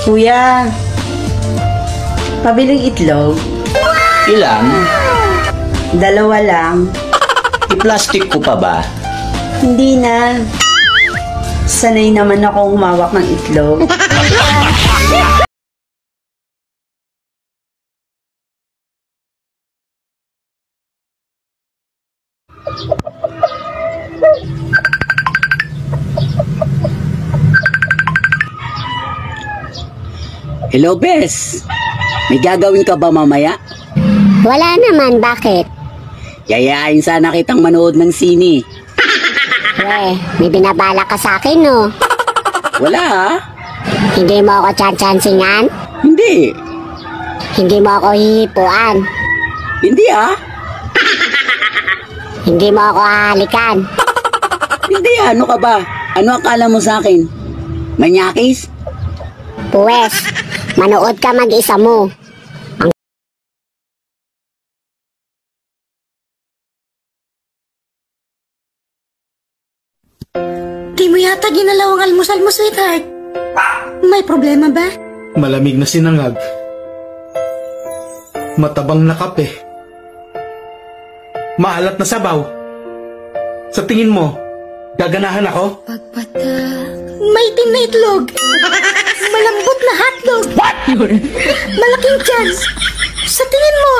Kuya, pabiling itlog. Ilan? 2 lang. I-plastic ko pa ba? Hindi na. Sanay naman akong humawak ng itlog. Hello, Bes. May gagawin ka ba mamaya? Wala naman, bakit? Yayain sana kitang manood ng sine. May binabala ka sa akin, no? Wala ha? Hindi mo ako tsan-tsansingan? Hindi. Hindi mo ako hihipuan? Hindi ha? Hindi mo ako hahalikan? Hindi, ano ka ba? Ano akala mo sa akin? Manyakis? Puwes, manood ka mag-isa mo. Di mo yata ginalaw ang almusal mo, sweetheart. May problema ba? Malamig na sinangag. Matabang na kape. Maalat na sabaw. Sa tingin mo, gaganahan ako? Maitim na itlog. Malambot na hotdog. What? Malaking tiyan. Sa tingin mo,